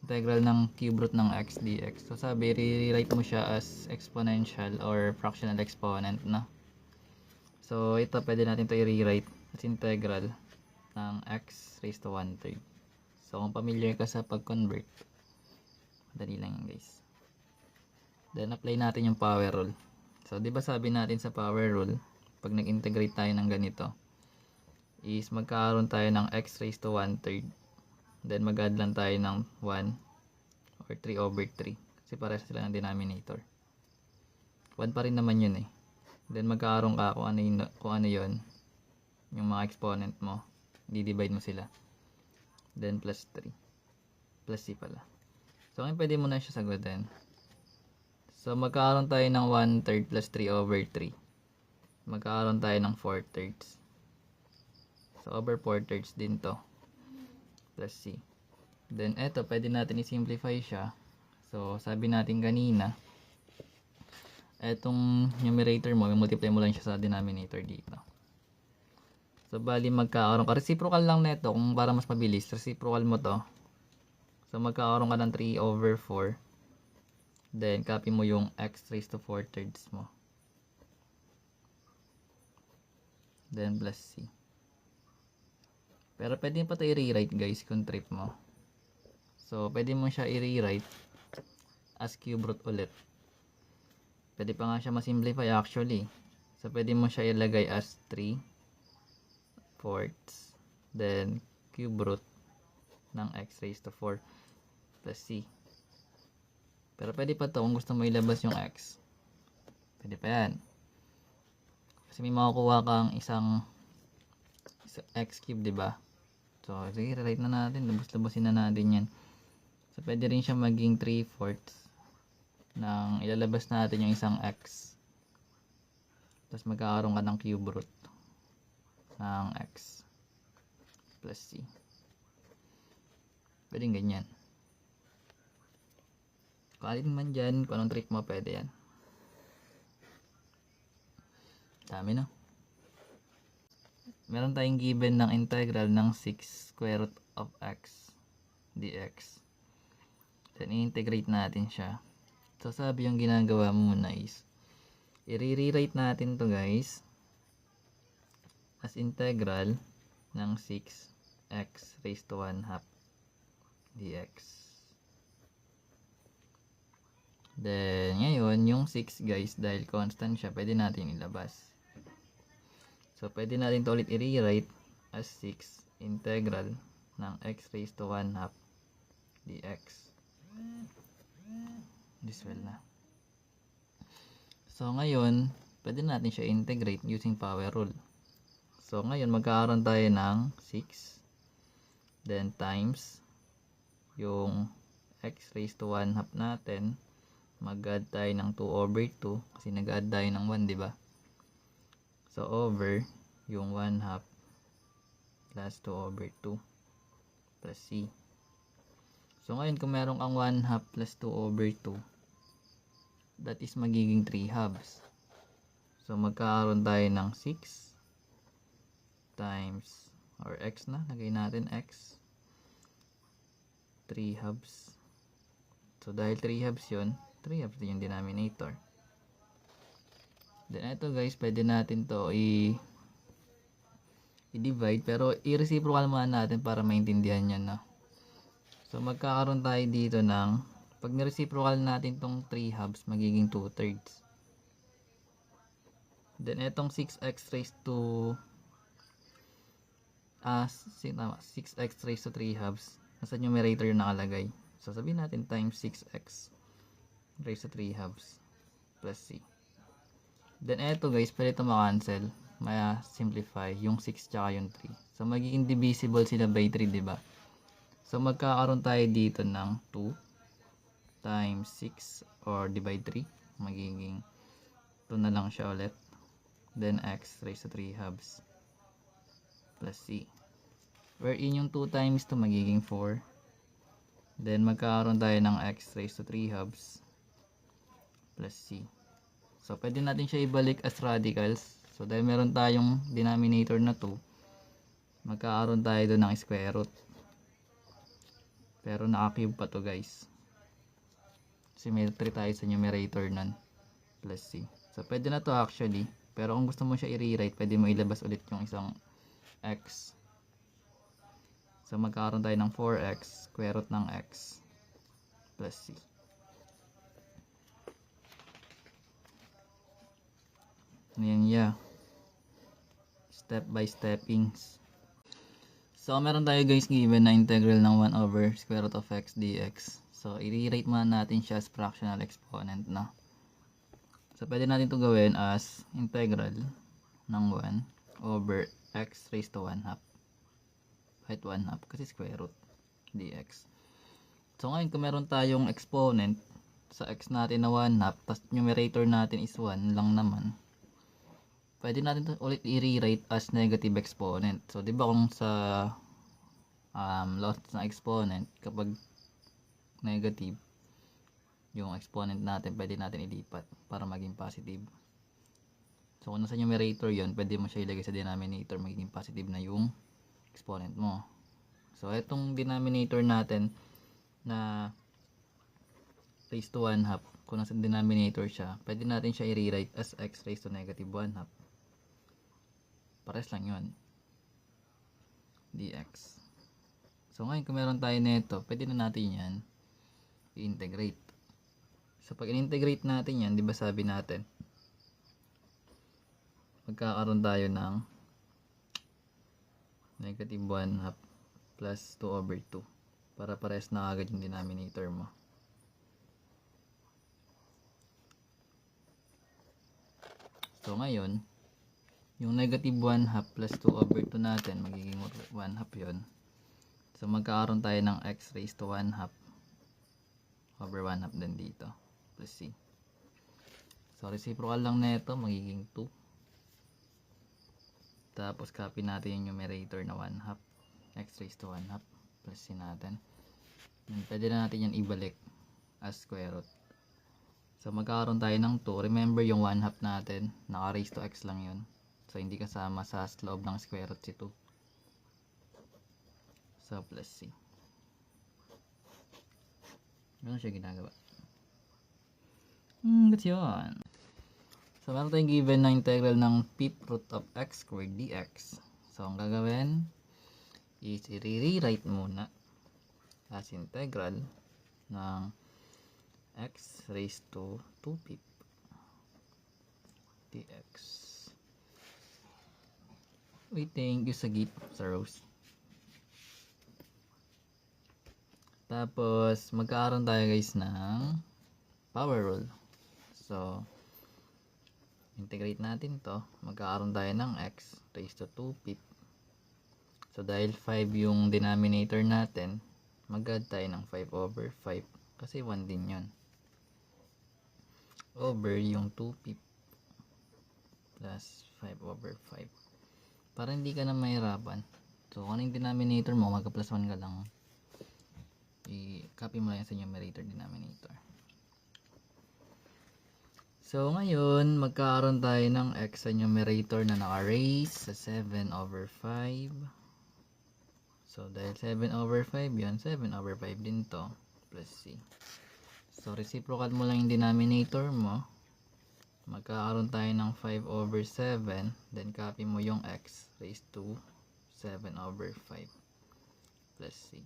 integral ng cube root ng x dx. So sabi, rewrite mo siya as exponential or fractional exponent na. So ito, pwede natin ito i-rewrite as integral ng x raised to 1/3. So kung familiar ka sa pag-convert, madali lang yan guys. Then apply natin yung power rule. So di ba sabi natin sa power rule, pag nag-integrate tayo ng ganito, is magkakaroon tayo ng x raised to 1/3. Then mag-add lang tayo ng 1 or 3/3. Kasi parehas sila ng denominator. 1 pa rin naman yun eh. Then magkakaroon ka kung ano yun. Yung mga exponent mo. Di-divide mo sila. Then plus 3. Plus c pala. So ngayon pwede mo na siya sagutin. So magkakaroon tayo ng 1/3 plus 3/3. Magkakaroon tayo ng 4/3. So over 4/3 din to. Plus c. Then eto, pwede natin i-simplify siya. So sabi natin kanina, etong numerator mo, multiply mo lang siya sa denominator dito. So bali magkakaroon ka, reciprocal lang nito kung para mas mabilis, reciprocal mo to. So magkakaroon ka ng 3/4. Then copy mo yung x raised to 4/3 mo. Then plus c. Pero pwede pa ito i-rewrite guys kung trip mo. So pwede mo siya i-rewrite as cube root ulit. Pwede pa nga siya ma-simplify actually. So pwede mo siya ilagay as 3/4 then cube root ng x raised to 4 plus c. Pero pwede pa to kung gusto mo ilabas yung x. Pwede pa yan. Kasi may makukuha kang isang x cube, diba? So sige, rewrite na natin. Labas-labasin na natin yan. So pwede rin siya maging 3/4 nang ilalabas natin yung isang x. Tapos magkakaroon ka ng cube root ng x plus c. Pwede ganyan. Kung alin man dyan, kung anong trick mo, pwede yan. Dami na. Meron tayong given ng integral ng 6 square root of x dx. Then i-integrate natin siya. So sabi yung ginagawa mo muna is i-rewrite natin to guys as integral ng 6x raised to 1/2 dx. Then ngayon yung 6 guys, dahil constant siya, pwede natin ilabas. So pwede natin to ulit i-rewrite as 6 integral ng x raised to 1/2 dx. This well na. So ngayon, pwede natin siya integrate using power rule. So ngayon magkakaroon tayo ng 6 then times yung x raised to 1/2 natin, mag-add tayo ng 2/2 kasi nag-add tayo ng 1, di ba? So over yung 1/2 plus 2/2 plus c. So ngayon kung meron kang 1/2 plus 2/2, that is magiging 3/2. So magkakaroon tayo ng 6 times, or x na, lagay natin x, 3/2. So dahil 3/2 yun, 3/2 din yung denominator. Then ito guys, pwede natin to i-divide, pero i-reciprocal muna natin para maintindihan nyo, no? So magkakaroon tayo dito ng, pag ni-reciprocal natin tong 3/2, magiging 2/3. Then itong 6x raised to 6x raised to 3/2, nasa numerator yung nakalagay. So sabihin natin times 6x raised to 3/2 plus c. Then eto guys, pwede ito ma-cancel, ma-simplify yung 6 tsaka yung 3. So magiging divisible sila by 3, diba? So magkakaroon tayo dito ng 2 times 6 or divide 3, magiging 2 na lang siya ulit. Then x raised to 3/2 plus c. Wherein yung 2 times 2 magiging 4. Then magkakaroon tayo ng x raised to 3/2 plus c. So pwede natin siya ibalik as radicals. So dahil meron tayong denominator na 2, magkakaroon tayo doon ng square root. Pero naka-cube pa to guys. Symmetry tayo sa numerator nun. Plus C. So pwede na to actually. Pero kung gusto mo siya i-rewrite, pwede mo ilabas ulit yung isang x. So magkakaroon tayo ng 4x square root ng x plus C. Ayan, yeah. Step by steppings. So meron tayo guys given na integral ng 1 over square root of x dx. So i-rewrite muna natin siya as fractional exponent na. So pwede natin ito gawin as integral ng 1 over x raised to 1 half. Kahit 1 half kasi square root dx. So ngayon kung meron tayong exponent sa x natin na 1 half, tapos numerator natin is 1 lang naman, pwede natin ito ulit i-rewrite as negative exponent. So di ba kung sa laws ng exponent, kapag negative yung exponent natin, pwede natin ilipat para maging positive. So kung nasa numerator yon, pwede mo siya ilagay sa denominator, magiging positive na yung exponent mo. So itong denominator natin na raised to 1 half, kung nasa denominator siya, pwede natin siya i-rewrite as x raised to negative 1 half. Pares lang yun, dx. So ngayon kung meron tayo nito, pwede na natin yan i-integrate. So pag in-integrate natin yan, di ba sabi natin, magkakaroon tayo ng negative 1 half plus 2 over 2 para pares na agad yung denominator mo. So ngayon, yung negative 1 half plus 2 over 2 natin, magiging 1 half yon. So magkakaroon tayo ng x raised to 1 half over 1 half din dito plus c. So reciprocal lang na ito, magiging 2. Tapos copy natin yung numerator na 1 half x raised to 1 half plus c natin. And pwede na natin yan ibalik as square root. So magkakaroon tayo ng 2. Remember yung 1 half natin, naka raised to x lang yun. So hindi kasama sa loob ng square root si 2. So plus c. Ganun siya ginagawa. That's yun. So meron tayong given na integral ng 5th root of x squared dx. So ang gagawin is i-rewrite muna as integral ng x raised to 2 dx. Waiting yung sagip sa rows. Tapos magkakaroon tayo guys ng power rule. So integrate natin to, magkakaroon tayo ng x raised to 2 pip. So dahil 5 yung denominator natin, mag-add tayo ng 5 over 5 kasi 1 din yun, over yung 2 pip plus 5 over 5 para hindi ka na mahirapan. So kung ano yung denominator mo, magka plus 1 ka lang, i-copy mo lang sa numerator denominator. So ngayon magkakaroon tayo ng x sa numerator na naka-raise sa 7 over 5. So dahil 7 over 5 yun, 7 over 5 din to plus c. So reciprocal mo lang yung denominator mo, magkakaroon tayo ng 5 over 7, then copy mo yung x raised to 7 over 5 plus c.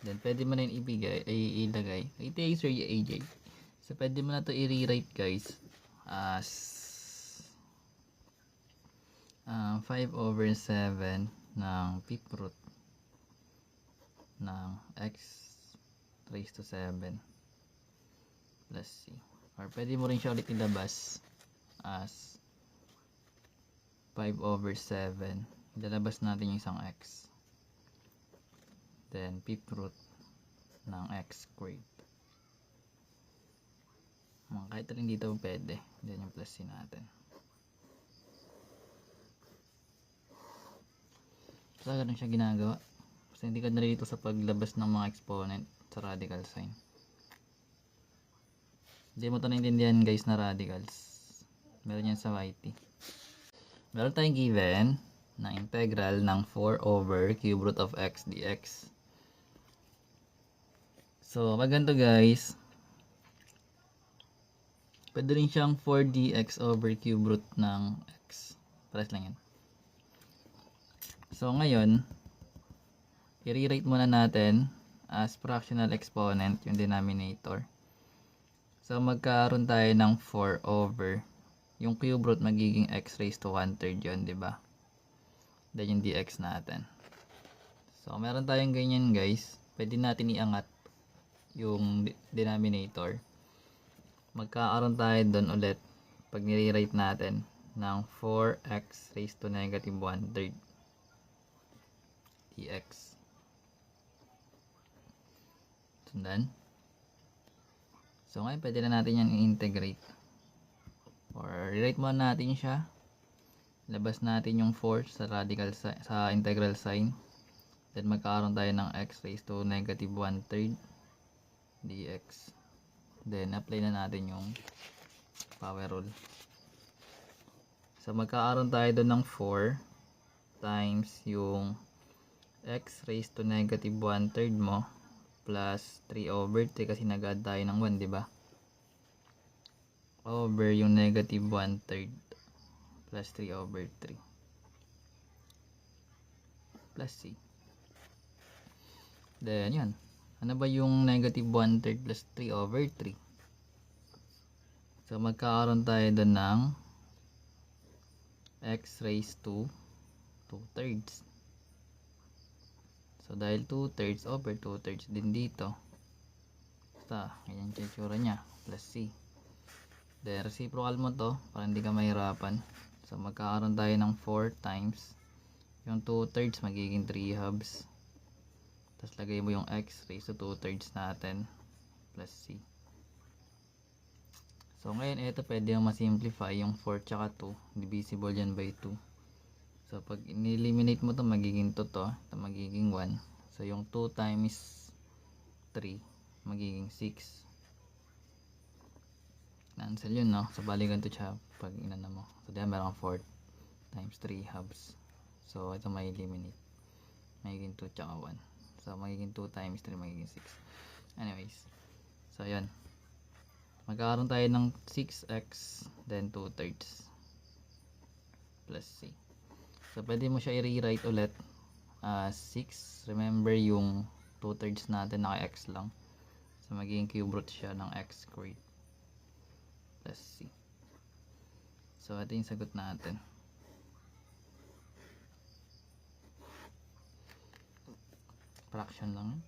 Then pwede mo na yun ilagay. Ito yung Sir AJ. So pwede mo na to i-rewrite guys as 5 over 7 ng 5th root ng x raised to 7 plus c. Or pwede mo rin siya ulit ilabas as 5 over 7. Ilalabas natin yung isang x. Then 5th root ng x squared. Kahit rin dito pwede. Then yung plus c natin. So ganun siya ginagawa. Basta hindi ka nalilito sa paglabas ng mga exponent sa radical sign. Hindi mo ito naintindihan guys na radicals. Meron yan sa YT. Meron tayong given na integral ng 4 over cube root of x dx. So, pag ganito guys, pwede rin siyang 4dx over cube root ng x. Pares lang yan. So, ngayon, i-rewrite muna natin as fractional exponent yung denominator. So, magkaroon tayo ng 4 over yung cube root magiging x raised to 1/3 yun, diba? Then yung dx natin. So, meron tayong ganyan guys. Pwede natin iangat yung denominator. Magkakaroon tayo doon ulit pag nire-rate natin ng 4x raised to negative 1/3 dx. Sundan. So, ngayon pwede na natin yan i-integrate. Or, rewrite muna natin siya. Labas natin yung 4 sa radical sa integral sign. Then, magkakaroon tayo ng x raised to negative 1/3 dx. Then, apply na natin yung power rule. So, magkakaroon tayo doon ng 4 times yung x raised to negative 1/3 mo plus 3 over 3 kasi nag-add tayo ng 1, diba? Over yung negative 1/3 plus 3 over 3 plus c. Then, yun. Ano ba yung negative 1/3 plus 3 over 3? So, magkakaroon tayo doon ng x raised to 2/3. So, dahil 2/3 over 2/3 din dito. Basta, ganyan yung tsura niya. Plus c. Then, reciprocal mo to para hindi ka mahirapan. So, magkakaroon tayo ng 4 times yung 2/3 magiging 3 halves. Tapos, lagay mo yung x raised to 2/3 natin plus c. So, ngayon, ito pwede yung masimplify yung 4 tsaka 2. Divisible yan by 2. So, pag in-eliminate mo to magiging 2 to. Ito magiging 1. So, yung 2 times 3 magiging 6. Cancel yun, no? So, balikan to siya pag inana mo. So, diyan meron 4 times 3 halves. So, ito may eliminate. Magiging 2 tsaka 1. So, magiging 2 times 3 magiging 6. Anyways. So, yun. Magkakaroon tayo ng 6x then 2/3 plus c. So, pwede mo siya i-rewrite ulit as 6. Remember yung 2/3 natin naka-x lang. So, magiging cube root siya ng x squared plus c. So, ito yung sagot natin. Fraction lang.